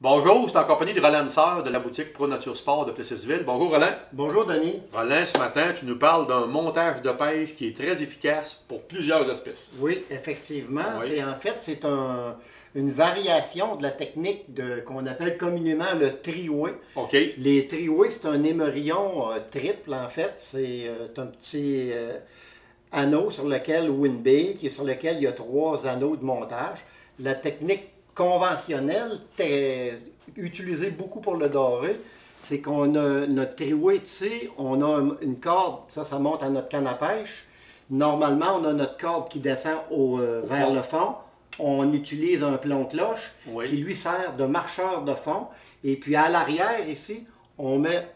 Bonjour, c'est en compagnie de Roland Sœur de la boutique Pro Nature Sport de Plessisville. Bonjour Roland. Bonjour Denis. Roland, ce matin, tu nous parles d'un montage de pêche qui est très efficace pour plusieurs espèces. Oui, effectivement. Oui. C'est une variation de la technique qu'on appelle communément le triway. OK. Les triways, c'est un émerillon triple en fait. C'est un petit anneau sur lequel, ou une bille, sur lequel il y a 3 anneaux de montage. La technique conventionnelle, utilisée beaucoup pour le doré, c'est qu'on a notre triway ici, on a une corde, ça monte à notre canne à pêche. Normalement, on a notre corde qui descend vers le fond. On utilise un plomb-cloche qui lui sert de marcheur de fond. Et puis à l'arrière ici, on met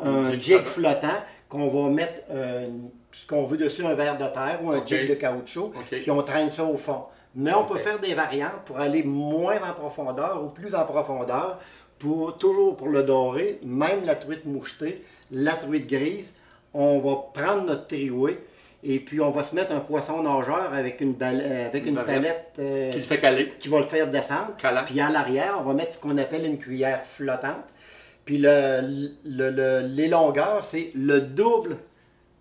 un jig flottant qu'on va mettre ce qu'on veut dessus, un verre de terre ou un jig de caoutchouc, puis on traîne ça au fond. Mais on peut faire des variantes pour aller moins en profondeur ou plus en profondeur, toujours pour le doré, même la truite mouchetée, la truite grise. On va prendre notre triway et puis on va se mettre un poisson nageur avec une palette qui le fait caler. Qui va le faire descendre. Calant. Puis à l'arrière, on va mettre ce qu'on appelle une cuillère flottante. Puis les longueurs, c'est le double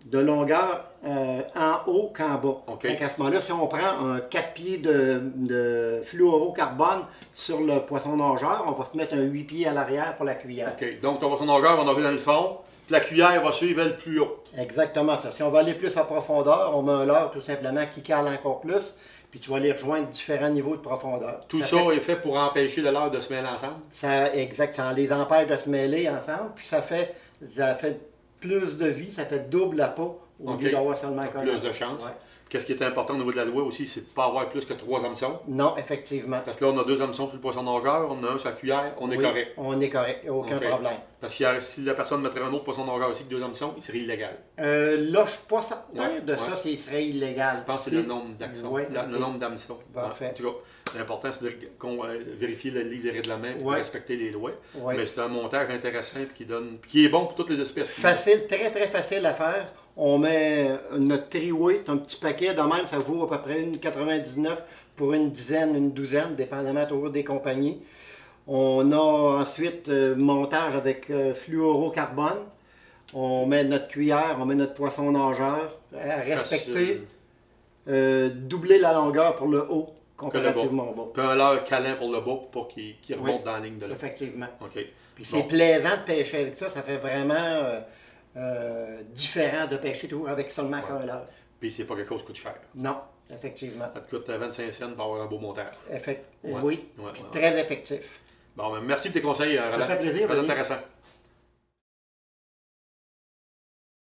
de longueur en haut qu'en bas. Donc à ce moment-là, si on prend un 4 pieds de fluorocarbone sur le poisson nageur, on va se mettre un 8 pieds à l'arrière pour la cuillère. OK. Donc ton poisson nageur va nager dans le fond, puis la cuillère va suivre elle plus haut. Exactement ça. Si on va aller plus en profondeur, on met un leurre tout simplement qui cale encore plus, puis tu vas aller rejoindre différents niveaux de profondeur. Tout ça est fait pour empêcher le leurre de se mêler ensemble? Exact. Ça les empêche de se mêler ensemble, puis ça fait plus de vie, ça fait double la peau au lieu d'avoir seulement un plus de chance. Ouais. Qu'est-ce qui est important au niveau de la loi aussi, c'est de ne pas avoir plus que 3 hameçons? Non, effectivement. Parce que là, on a 2 hameçons sur le poisson nageur, on a un sur la cuillère, on est correct. On est correct, aucun problème. Parce que si la personne mettrait un autre poisson nageur aussi que 2 hameçons, il serait illégal. Là, je ne suis pas certain de ça, s'il serait illégal. Je pense que c'est le nombre d'hameçons. Le nombre d'hameçons. Parfait. En tout cas, l'important, c'est de vérifier le livre des règlements pour respecter les lois. Mais c'est un montage intéressant et qui est bon pour toutes les espèces. Facile, très très facile à faire. On met notre triway, c'est un petit paquet, de même ça vaut à peu près 1,99 pour une dizaine, une douzaine, dépendamment toujours des compagnies. On a ensuite montage avec fluorocarbone. On met notre cuillère, on met notre poisson nageur à respecter. Doubler la longueur pour le haut, comparativement au bas. Puis un leurre câlin pour le bas pour qu'il remonte dans la ligne de l'eau. Effectivement. OK. Puis c'est plaisant de pêcher avec ça, ça fait vraiment différent de pêcher toujours avec seulement qu'un leurre. Puis c'est pas quelque chose qui coûte cher. Non, effectivement. Ça te coûte 25 cents pour avoir un beau montage. Oui, puis très effectif. Bon, merci pour tes conseils, Roland. Ça fait plaisir. Très intéressant.